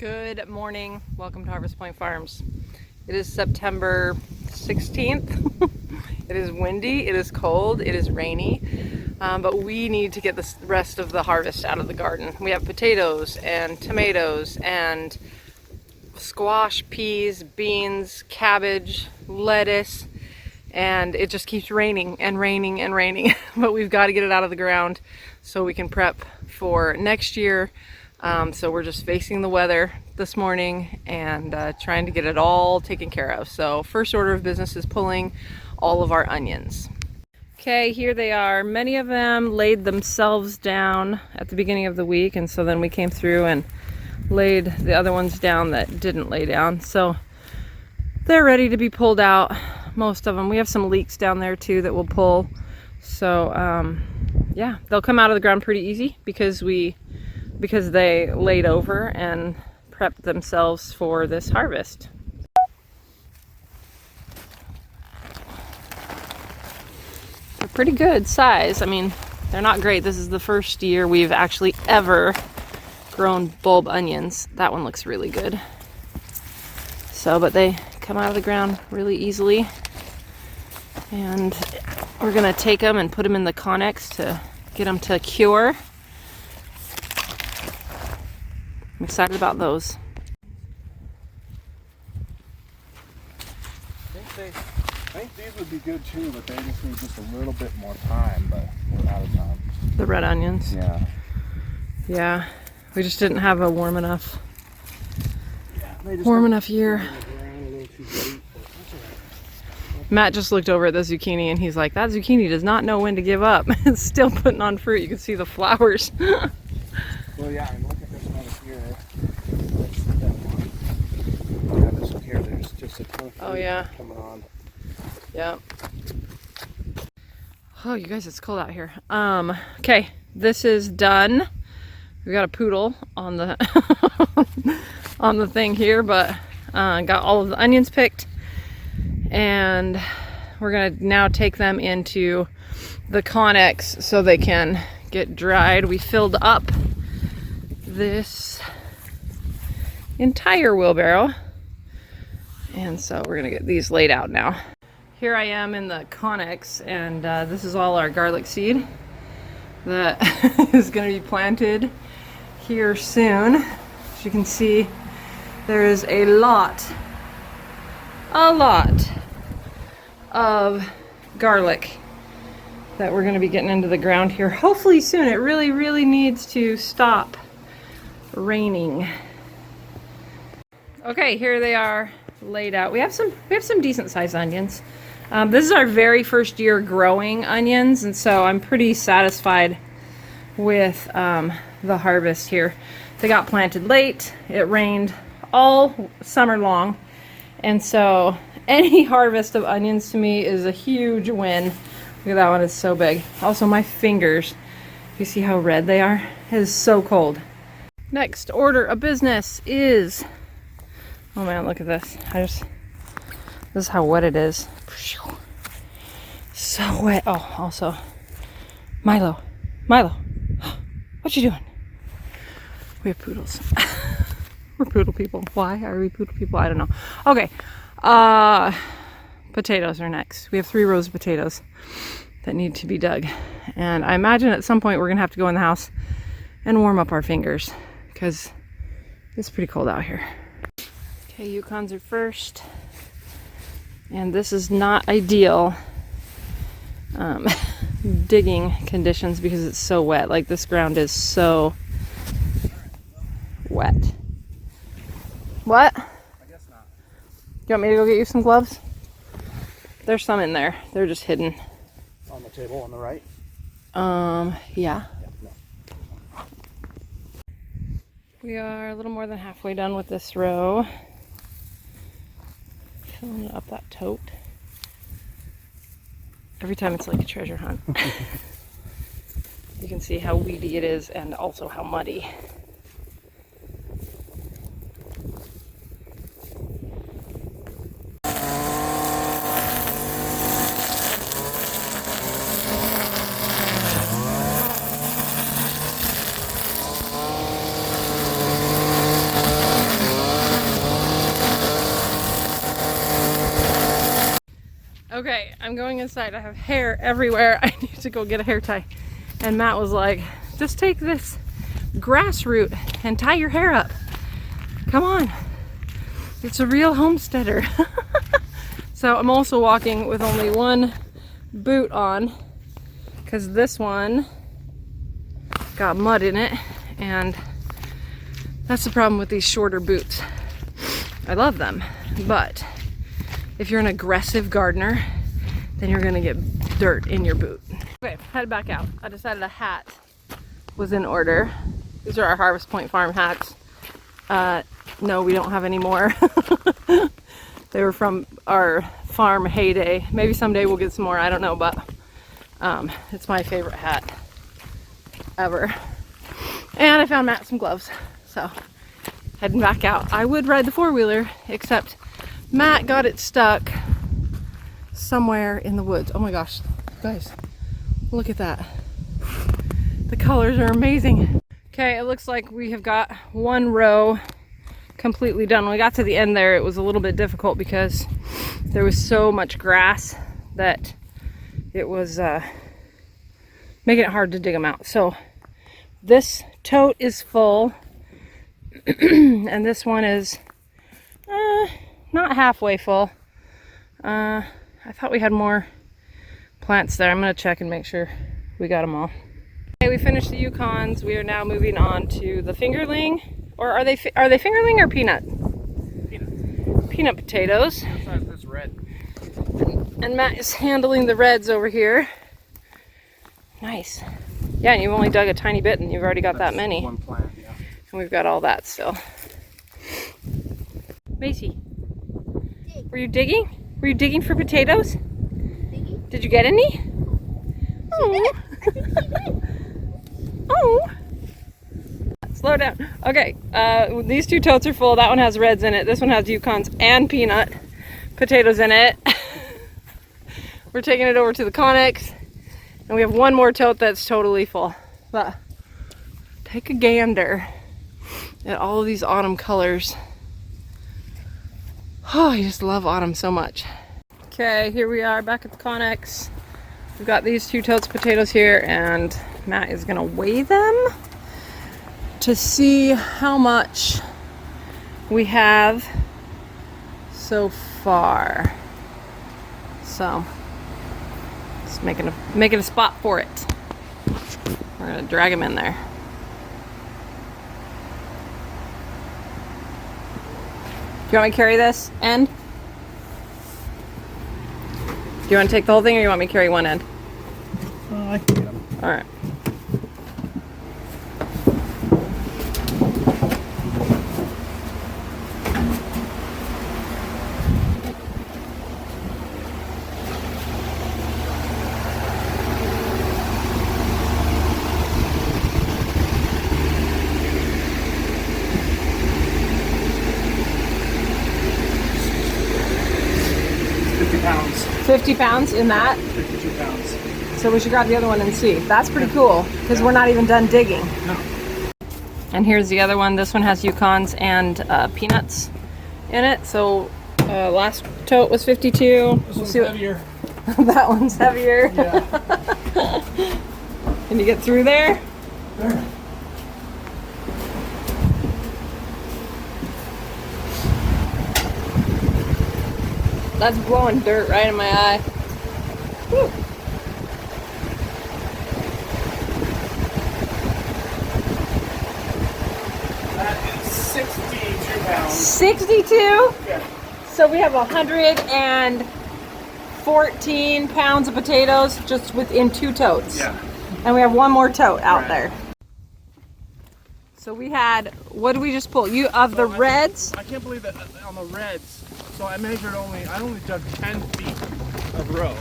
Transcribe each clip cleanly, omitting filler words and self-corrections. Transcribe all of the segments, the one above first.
Good morning. Welcome to Harvest Point Farms. It is September 16th. It is windy, it is cold, it is rainy, but we need to get the rest of the harvest out of the garden. We have potatoes and tomatoes and squash, peas, beans, cabbage, lettuce, and it just keeps raining and raining and raining. But we've got to get it out of the ground so we can prep for next year. So we're just facing the weather this morning and trying to get it all taken care of. So first order of business is pulling all of our onions. Okay, here they are. Many of them laid themselves down at the beginning of the week, and so then we came through and laid the other ones down that didn't lay down. So they're ready to be pulled out, most of them. We have some leeks down there too that we'll pull. So yeah, they'll come out of the ground pretty easy because they laid over and prepped themselves for this harvest. They're pretty good size. I mean, they're not great. This is the first year we've actually ever grown bulb onions. That one looks really good. So, but they come out of the ground really easily. And we're gonna take them and put them in the Connex to get them to cure. I'm excited about those. I think these would be good too, but they just need just a little bit more time, but we're out of time. The red onions? Yeah. Yeah. We just didn't have a warm enough year. Matt just looked over at the zucchini and he's like, that zucchini does not know when to give up. It's still putting on fruit. You can see the flowers. Well, yeah, and look at this one here. That's that one. Yeah, this one here, there's just a ton of fruit coming on. Yeah. Oh, you guys, it's cold out here. Okay, this is done. We got a poodle on the on the thing here, but got all of the onions picked, and we're gonna now take them into the Connex so they can get dried. We filled up this entire wheelbarrow, and so we're gonna get these laid out now. Here I am in the Connex, and this is all our garlic seed that is going to be planted here soon. As you can see, there is a lot of garlic that we're going to be getting into the ground here hopefully soon. It really needs to stop raining. Okay, here they are laid out. We have some decent sized onions. This is our very first year growing onions, and so I'm pretty satisfied with the harvest here. They got planted late. It rained all summer long, and so any harvest of onions to me is a huge win. Look at that one, it's so big. Also, my fingers, you see how red they are? It is so cold. Next order of business is, oh man, look at this. This is how wet it is. So wet. Oh, also, Milo, what you doing? We have poodles. We're poodle people. Why are we poodle people? I don't know. Okay, potatoes are next. We have 3 rows of potatoes that need to be dug, and I imagine at some point we're gonna have to go in the house and warm up our fingers because it's pretty cold out here. Okay, Yukons are first, and this is not ideal digging conditions because it's so wet. Like, this ground is so wet. What? I guess not. You want me to go get you some gloves? There's some in there. They're just hidden. On the table on the right? Yeah. No. We are a little more than halfway done with this row. Filling up that tote. Every time it's like a treasure hunt. You can see how weedy it is and also how muddy. Okay, I'm going inside. I have hair everywhere. I need to go get a hair tie. And Matt was like, just take this grass root and tie your hair up. Come on. It's a real homesteader. So I'm also walking with only one boot on because this one got mud in it, and that's the problem with these shorter boots. I love them, but if you're an aggressive gardener, then you're gonna get dirt in your boot. Okay, head back out. I decided a hat was in order. These are our Harvest Point Farm hats. No, we don't have any more. They were from our farm heyday. Maybe someday we'll get some more, I don't know, but it's my favorite hat ever. And I found Matt some gloves, so heading back out. I would ride the four-wheeler, except Matt got it stuck somewhere in the woods. Oh my gosh, guys, look at that. The colors are amazing. Okay, it looks like we have got one row completely done. When we got to the end there, it was a little bit difficult because there was so much grass that it was making it hard to dig them out. So this tote is full and this one is not halfway full. I thought we had more plants there. I'm gonna check and make sure we got them all. Okay, we finished the Yukons. We are now moving on to the fingerling. Or are they fingerling or peanut? Peanut potatoes. That's red. And Matt is handling the reds over here. Nice. Yeah, and you've only dug a tiny bit and you've already got that many. One plant, yeah. And we've got all that still. Macy, were you digging? Were you digging for potatoes? Did you get any? Oh. Oh. Slow down. Okay, these two totes are full. That one has reds in it. This one has Yukons and peanut potatoes in it. We're taking it over to the Conex, and we have one more tote that's totally full. But take a gander at all of these autumn colors. Oh, I just love autumn so much. Okay, here we are back at the Conex. We've got these two totes of potatoes here, and Matt is gonna weigh them to see how much we have so far. So, just making a spot for it. We're gonna drag him in there. Do you want me to carry this end? Do you want to take the whole thing, or you want me to carry one end? I can get them. All right. Pounds. 50 pounds in that? 52 pounds. So we should grab the other one and see. That's pretty cool, because we're not even done digging. No. And here's the other one. This one has Yukons and peanuts in it. So last tote was 52. This one's heavier. That one's heavier. Yeah. Can you get through there? Sure. That's blowing dirt right in my eye. Whew. That is 62 pounds. 62? Yeah. So we have 114 pounds of potatoes just within two totes. Yeah. And we have one more tote out Right. there. So we had, what did we just pull? You of the reds? I can't believe that on the reds. So I only dug 10 feet of row.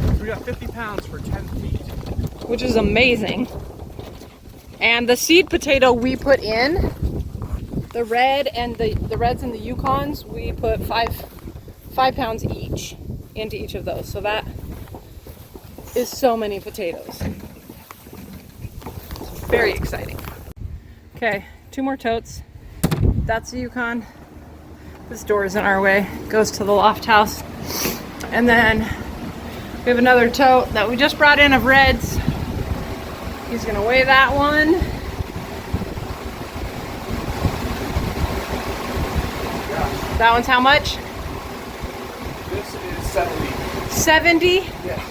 So we got 50 pounds for 10 feet. Which is amazing. And the seed potato we put in, the red and the reds and the Yukons, we put five pounds each into each of those. So that is so many potatoes. It's very exciting. Okay, 2 more totes. That's the Yukon. This door is in our way. Goes to the loft house. And then We have another tote that we just brought in of reds. He's gonna weigh that one. Yeah. That one's how much? This is 70. 70? Yeah.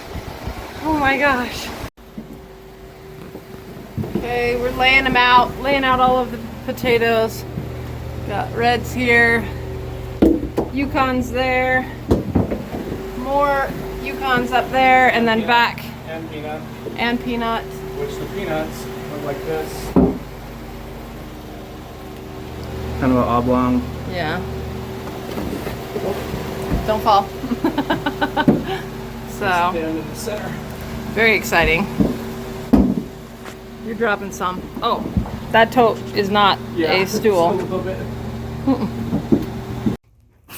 Oh my gosh. Okay, we're laying them out, laying out all of the potatoes. Got reds here, Yukons there, more Yukons up there, and then back. And peanut. And peanuts. Which the peanuts look like this. Kind of an oblong. Yeah. Don't fall. So, Down in the center. very exciting. You're dropping some. Oh, that tote is not a stool. Just a little bit.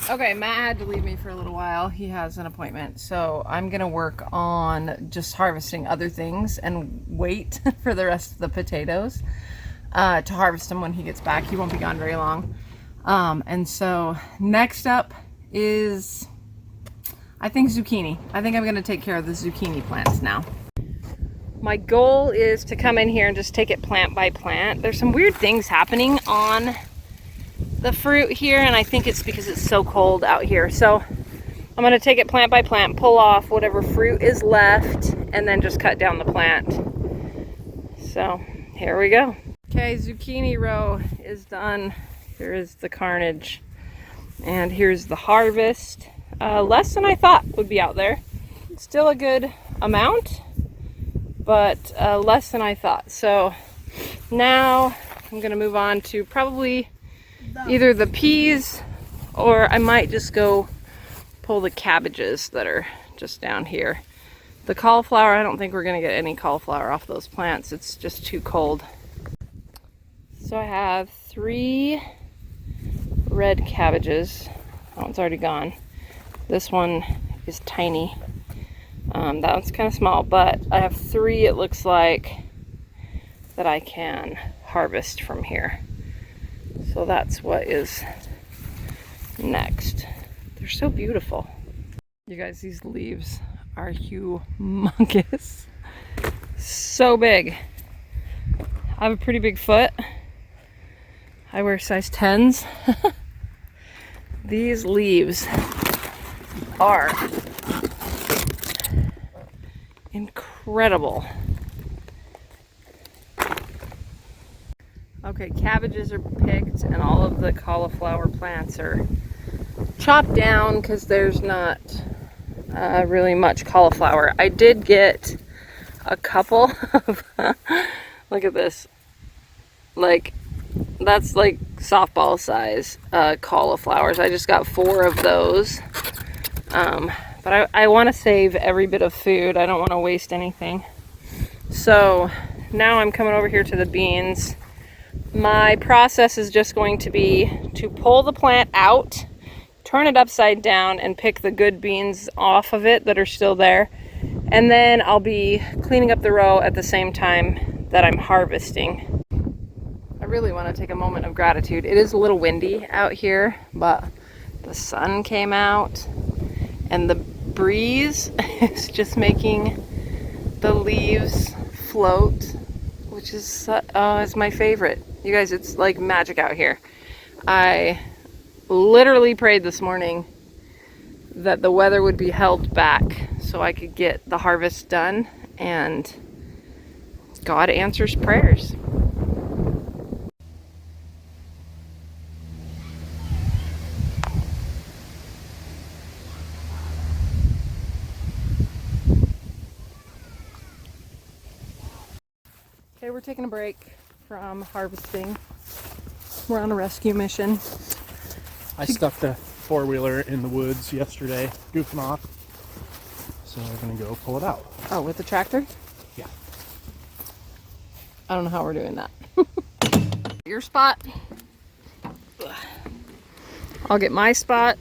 Okay, Matt had to leave me for a little while. He has an appointment. So I'm going to work on just harvesting other things and wait for the rest of the potatoes to harvest them when he gets back. He won't be gone very long. And so next up is, I think, zucchini. I think I'm going to take care of the zucchini plants now. My goal is to come in here and just take it plant by plant. There's some weird things happening on the fruit here, and I think it's because it's so cold out here. So I'm going to take it plant by plant, pull off whatever fruit is left, and then just cut down the plant. So here we go. Okay, zucchini row is done. Here is the carnage. And here's the harvest. Less than I thought would be out there. Still a good amount, but less than I thought. So now I'm going to move on to probably either the peas, or I might just go pull the cabbages that are just down here. The cauliflower, I don't think we're going to get any cauliflower off those plants. It's just too cold. So I have 3 red cabbages. That one's already gone. This one is tiny. That one's kind of small, but I have 3, it looks like, that I can harvest from here. So that's what is next. They're so beautiful. You guys, these leaves are humongous. So big. I have a pretty big foot. I wear size 10s. These leaves are incredible. Okay, cabbages are picked and all of the cauliflower plants are chopped down because there's not really much cauliflower. I did get a couple of, look at this, like, that's like softball size cauliflowers. I just got 4 of those. But I want to save every bit of food. I don't want to waste anything. So now I'm coming over here to the beans. My process is just going to be to pull the plant out, turn it upside down, and pick the good beans off of it that are still there. And then I'll be cleaning up the row at the same time that I'm harvesting. I really want to take a moment of gratitude. It is a little windy out here, but the sun came out and the breeze is just making the leaves float, which is it's my favorite. You guys, it's like magic out here. I literally prayed this morning that the weather would be held back so I could get the harvest done, and God answers prayers. Okay, we're taking a break from harvesting. We're on a rescue mission. I stuck the 4-wheeler in the woods yesterday, goofing off. So we're gonna go pull it out. Oh, with the tractor? Yeah. I don't know how we're doing that. Your spot. I'll get my spot.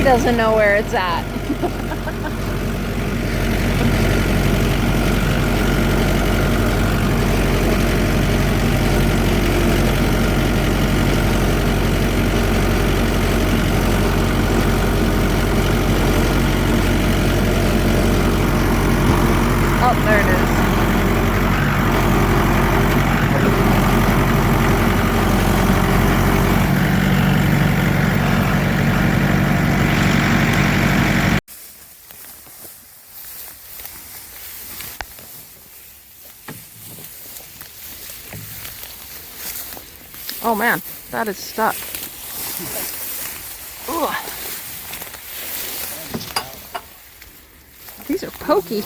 doesn't know where it's at. Oh, there it is. Oh man, that is stuck. Ugh. These are pokey.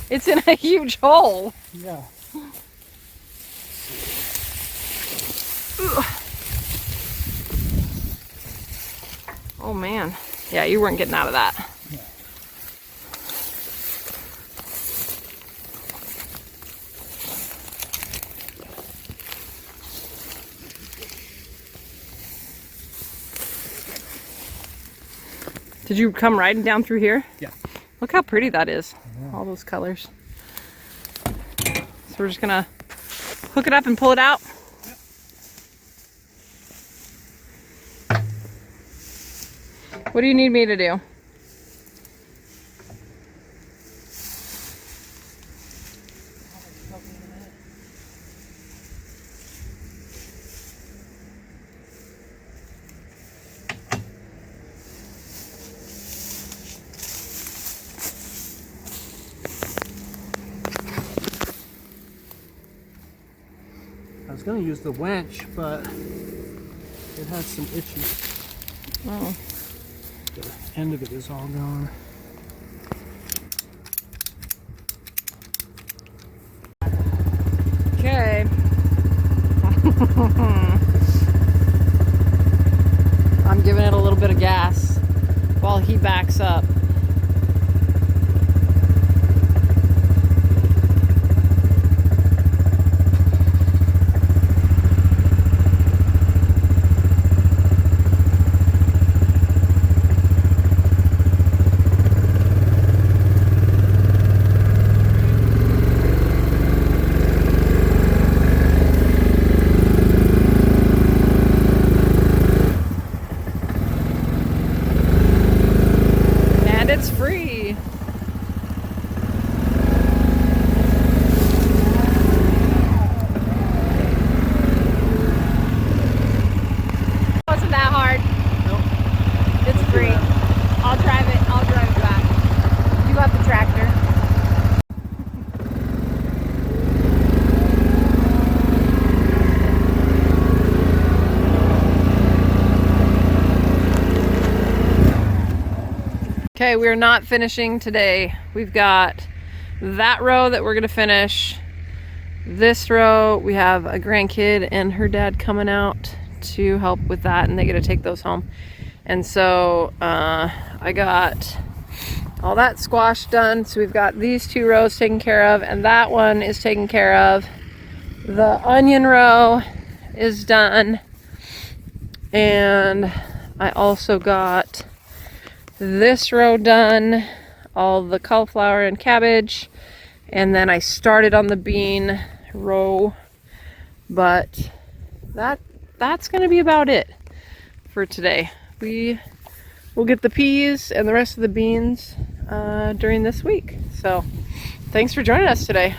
It's in a huge hole. Yeah. Ugh. Oh man. Yeah, you weren't getting out of that. Yeah. Did you come riding down through here? Yeah. Look how pretty that is. All those colors. So we're just gonna hook it up and pull it out. What do you need me to do? I was going to use the winch, but it has some issues. Oh. The end of it is all gone. Okay. I'm giving it a little bit of gas while he backs up. It's free. Wasn't that hard? Nope. It's free. I'll drive it. I'll drive it back. You got the tractor. Okay, we're not finishing today. We've got that row that we're gonna finish. This row, we have a grandkid and her dad coming out to help with that, and they get to take those home. And so I got all that squash done. So we've got these 2 rows taken care of, and that one is taken care of. The onion row is done. And I also got this row done, all the cauliflower and cabbage, and then I started on the bean row, but that's gonna be about it for today. We will get the peas and the rest of the beans during this week. So thanks for joining us today.